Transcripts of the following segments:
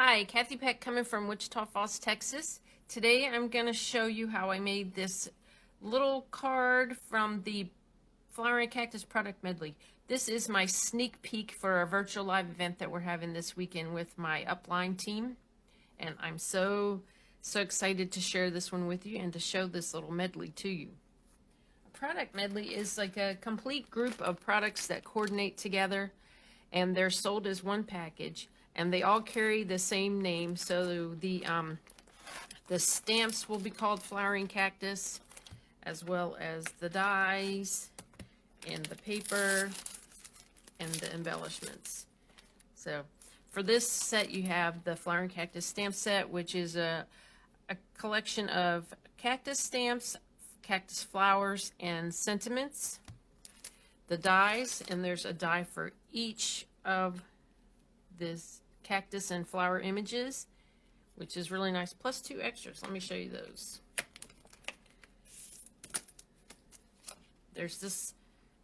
Hi, Kathy Peck coming from Wichita Falls, Texas. Today I'm going to show you how I made this little card from the Flower and Cactus product medley. This is my sneak peek for a virtual live event that we're having this weekend with my upline team. And I'm so excited to share this one with you and to show this little medley to you. A product medley is like a complete group of products that coordinate together, and they're sold as one package. And they all carry the same name, so the stamps will be called Flowering Cactus, as well as the dies and the paper and the embellishments. So for this set you have the Flowering Cactus stamp set, which is a collection of cactus stamps, cactus flowers, and sentiments. The dies, and there's a die for each of this cactus and flower images, which is really nice, plus 2 extras. Let me show you those. There's this,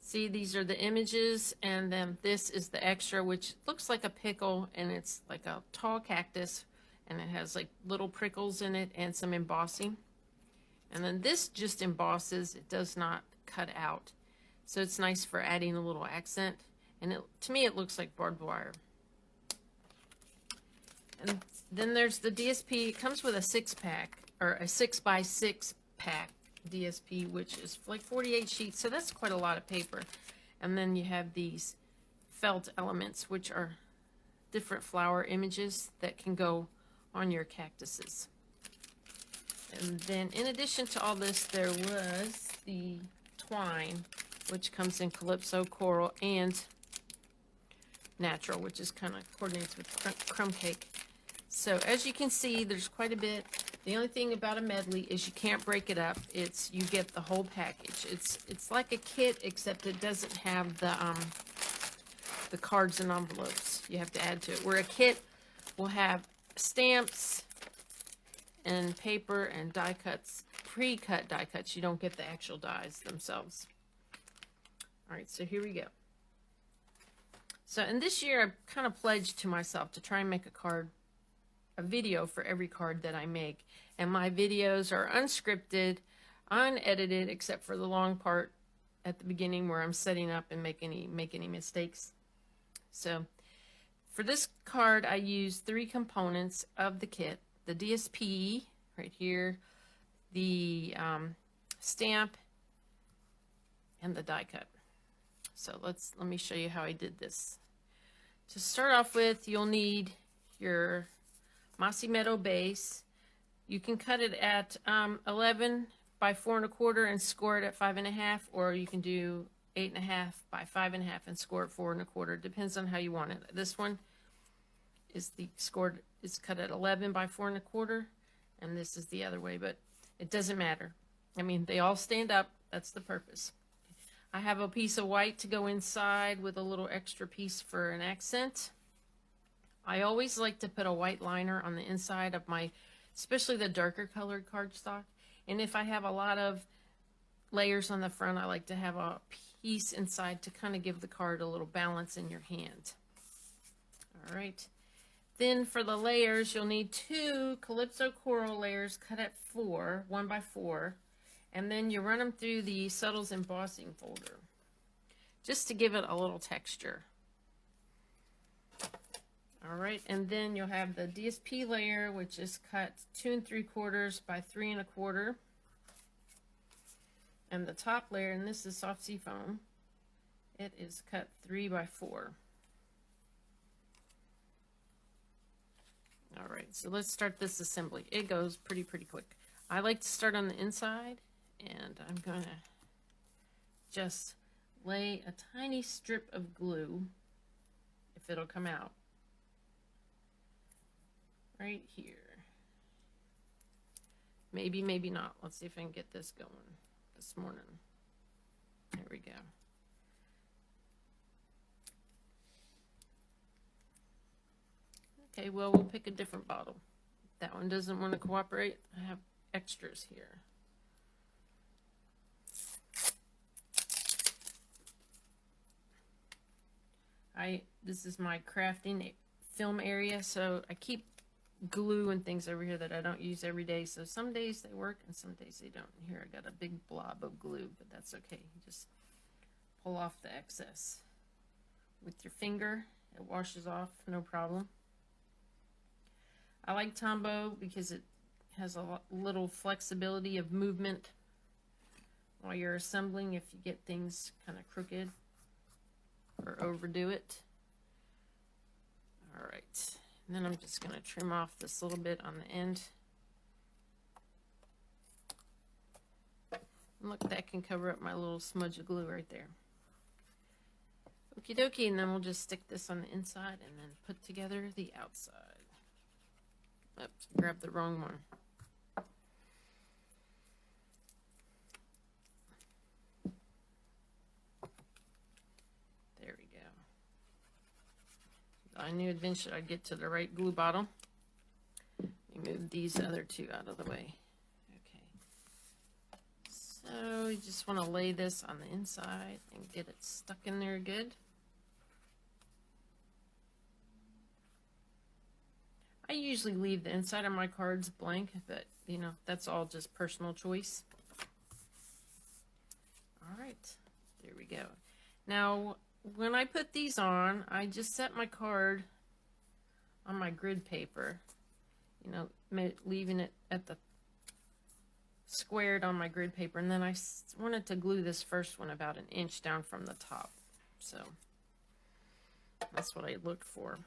see, these are the images, and then this is the extra, which looks like a pickle, and it's like a tall cactus, and it has like little prickles in it and some embossing. And then this just embosses, it does not cut out, so it's nice for adding a little accent, and to me it looks like barbed wire. And then there's the DSP. It comes with a 6-pack, or a 6x6 pack DSP, which is like 48 sheets, so that's quite a lot of paper. And then you have these felt elements, which are different flower images that can go on your cactuses. And then in addition to all this, there was the twine, which comes in Calypso, Coral, and Natural, which is kind of coordinates with crumb cake. So as you can see, there's quite a bit. The only thing about a medley is you can't break it up. You get the whole package. It's like a kit, except it doesn't have the cards and envelopes you have to add to it. Where a kit will have stamps and paper and die cuts, pre-cut die cuts. You don't get the actual dies themselves. All right, so here we go. So, and this year I've kind of pledged to myself to try and make a video for every card that I make. And my videos are unscripted, unedited, except for the long part at the beginning where I'm setting up and make any mistakes. So for this card, I use 3 components of the kit: the DSP right here, the stamp, and the die cut. So let me show you how I did this. To start off with, you'll need your Mossy Meadow base. You can cut it at 11 by 4 1/4 and score it at 5 1/2, or you can do 8 1/2 by 5 1/2 and score it 4 1/4. Depends on how you want it. This one is cut at 11 by 4 1/4, and this is the other way, but it doesn't matter. I mean, they all stand up. That's the purpose. I have a piece of white to go inside with a little extra piece for an accent. I always like to put a white liner on the inside of my, especially the darker colored cardstock. And if I have a lot of layers on the front, I like to have a piece inside to kind of give the card a little balance in your hand. All right. Then for the layers, you'll need 2 Calypso Coral layers cut at 4, 1 by 4. And then you run them through the Subtles embossing folder, just to give it a little texture. All right, and then you'll have the DSP layer, which is cut 2 3/4 by 3 1/4. And the top layer, and this is soft sea foam, it is cut 3 by 4. All right, so let's start this assembly. It goes pretty quick. I like to start on the inside, and I'm going to just lay a tiny strip of glue, if it'll come out, right here. Maybe not. Let's see if I can get this going this morning. There we go. Okay, well, we'll pick a different bottle. That one doesn't want to cooperate. I have extras here. This is my crafting film area, so I keep glue and things over here that I don't use every day. So some days they work and some days they don't. Here I got a big blob of glue, but that's okay. Just pull off the excess with your finger. It washes off, no problem. I like Tombow because it has a little flexibility of movement while you're assembling if you get things kind of crooked or overdo it. All right, and then I'm just going to trim off this little bit on the end. And look, that can cover up my little smudge of glue right there. Okie dokie, and then we'll just stick this on the inside and then put together the outside. Oops, grabbed the wrong one. There we go. I knew eventually I'd get to the right glue bottle. Let me move these other two out of the way. Okay. So you just want to lay this on the inside and get it stuck in there good. I usually leave the inside of my cards blank, but you know, that's all just personal choice. All right, there we go. Now, when I put these on, I just set my card on my grid paper, you know, leaving it at the squared on my grid paper, and then I wanted to glue this first one about an inch down from the top. So that's what I looked for.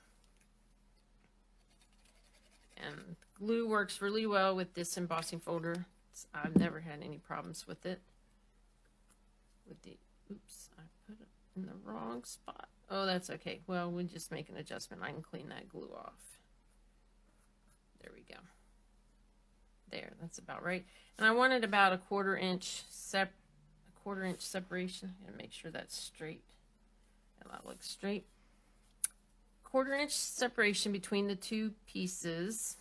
And glue works really well with this embossing folder. I've never had any problems with it. With the, oops, I put it in the wrong spot. Oh, that's okay. Well, we'll just make an adjustment. I can clean that glue off. There we go. There, that's about right. And I wanted about a quarter inch separation. And make sure that's straight. And that looks straight. Quarter inch separation between the two pieces,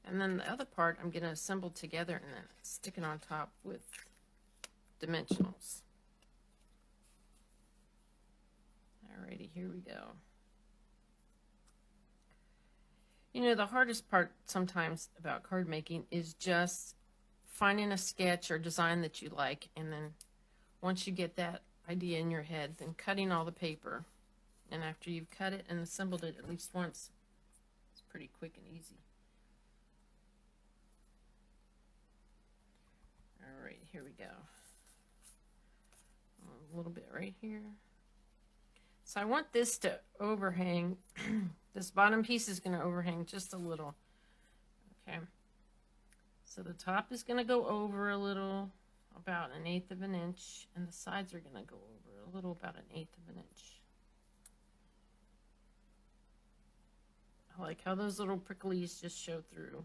and then the other part I'm going to assemble together and then stick it on top with dimensionals. Alrighty, here we go. You know, the hardest part sometimes about card making is just finding a sketch or design that you like, and then once you get that idea in your head, then cutting all the paper. And after you've cut it and assembled it at least once, it's pretty quick and easy. All right, here we go. A little bit right here. So I want this to overhang. This bottom piece is going to overhang just a little. Okay. So the top is going to go over a little, about 1/8 of an inch, and the sides are going to go over a little, about 1/8 of an inch. I like how those little pricklies just show through.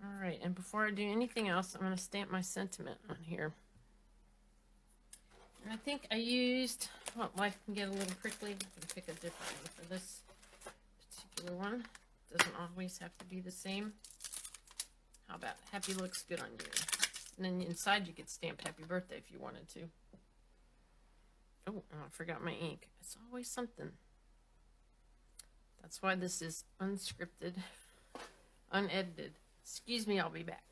All right, and before I do anything else, I'm going to stamp my sentiment on here. And I think I used, well, life can get a little prickly. I'm going to pick a different one for this particular one. Doesn't always have to be the same. How about happy looks good on you? And then inside you could stamp happy birthday if you wanted to. Oh, I forgot my ink. It's always something. That's why this is unscripted, unedited. Excuse me, I'll be back.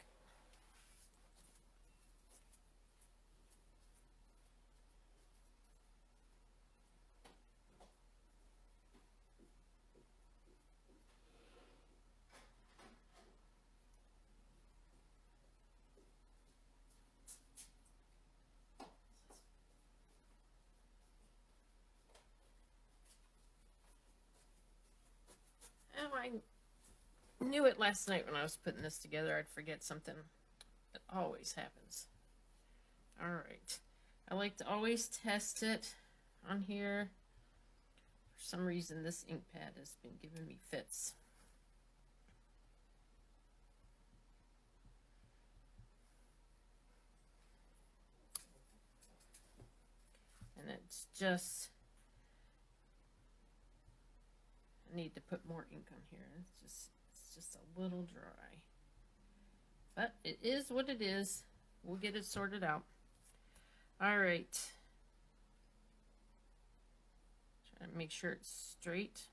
Oh, I knew it last night when I was putting this together. I'd forget something. It always happens. All right. I like to always test it on here. For some reason, this ink pad has been giving me fits. And it's just, I need to put more ink on here. It's just a little dry. But it is what it is. We'll get it sorted out. All right. Try And make sure it's straight.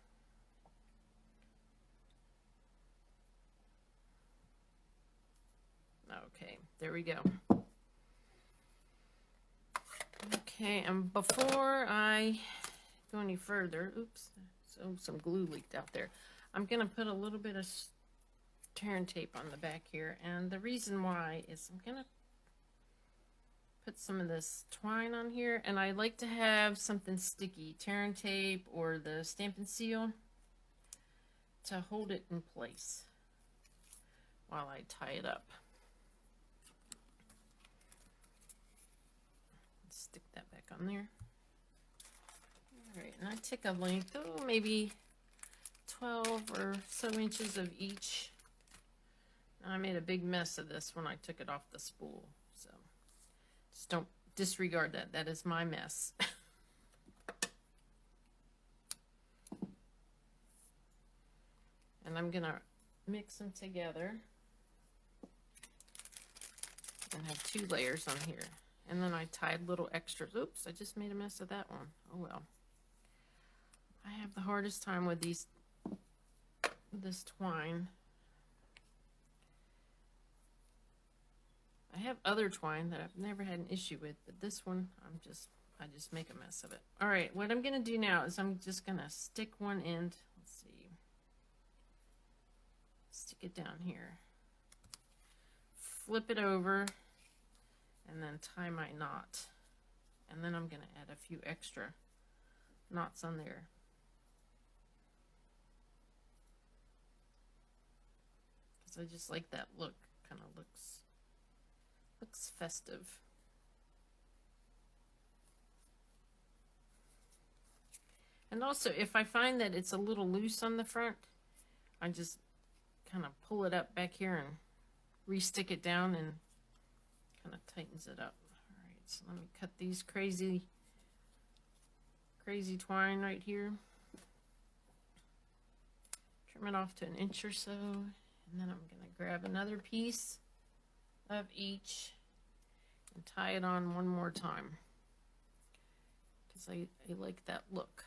Okay, there we go. Okay, and before I go any further, oops, so some glue leaked out there. I'm gonna put a little bit of tear and tape on the back here, and the reason why is I'm gonna put some of this twine on here, and I like to have something sticky, tear and tape or the Stampin' Seal, to hold it in place while I tie it up. Stick that back on there. All right, and I take a length, oh, maybe 12 or so inches of each. And I made a big mess of this when I took it off the spool, so just don't disregard that. That is my mess. And I'm gonna mix them together and have 2 layers on here. And then I tied little extras. Oops, I just made a mess of that one. Oh well. I have the hardest time with this twine. I have other twine that I've never had an issue with, but this one, I just make a mess of it. All right, what I'm gonna do now is I'm just gonna stick one end. Let's see. Stick it down here. Flip it over. And then tie my knot, and then I'm going to add a few extra knots on there. Because I just like that look. Kind of looks festive. And also, if I find that it's a little loose on the front, I just kind of pull it up back here and re-stick it down, and kind of tightens it up. All right, so let me cut these crazy twine right here. Trim it off to 1 inch or so, and then I'm going to grab another piece of each and tie it on one more time, because I like that look.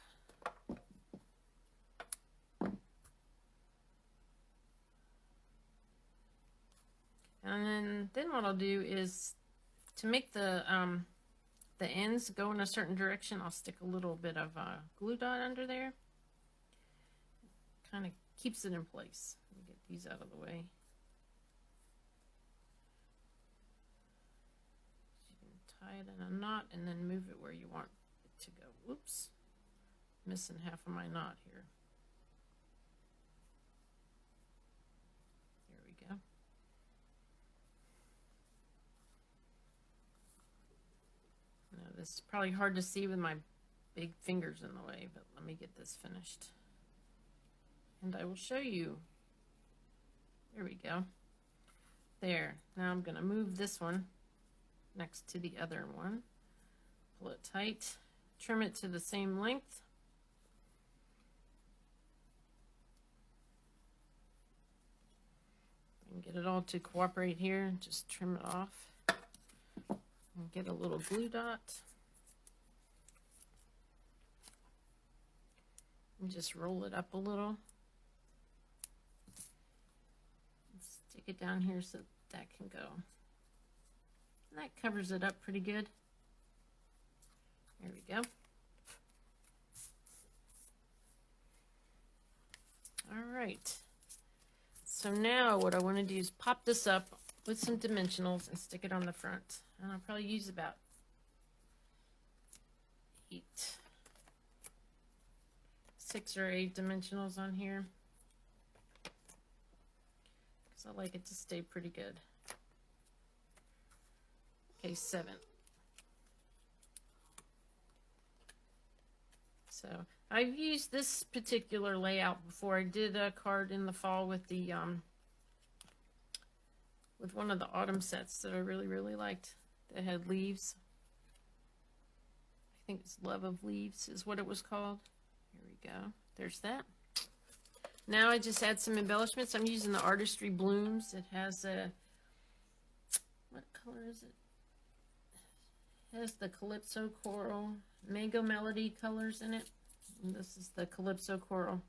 And then what I'll do is, to make the ends go in a certain direction, I'll stick a little bit of glue dot under there. Kind of keeps it in place. Let me get these out of the way. You can tie it in a knot and then move it where you want it to go. Whoops, missing half of my knot here. There we go. This is probably hard to see with my big fingers in the way, but let me get this finished. And I will show you. There we go. There. Now I'm going to move this one next to the other one. Pull it tight. Trim it to the same length. And get it all to cooperate here. Just trim it off. And get a little glue dot. And just roll it up a little. Stick it down here so that can go. And that covers it up pretty good. There we go. All right. So now what I want to do is pop this up with some dimensionals and stick it on the front. And I'll probably use about 6 or 8 dimensionals on here, because I like it to stay pretty good. Okay, 7. So I've used this particular layout before. I did a card in the fall with the with one of the autumn sets that I really liked that had leaves. I think it's Love of Leaves is what it was called. Here we go. There's that. Now I just add some embellishments. I'm using the Artistry Blooms. It has a, what color is it? It has the Calypso Coral Mango Melody colors in it. And this is the Calypso Coral.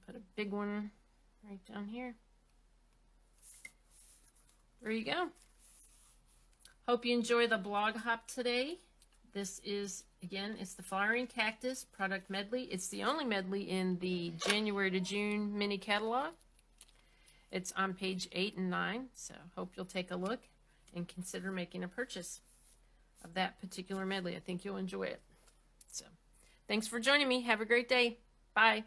Put a big one right down here. There you go. Hope you enjoy the blog hop today. This is, again, it's the Flowering Cactus product medley. It's the only medley in the January to June mini catalog. It's on page 8 and 9, so hope you'll take a look and consider making a purchase of that particular medley. I think you'll enjoy it. So, thanks for joining me. Have a great day. Bye.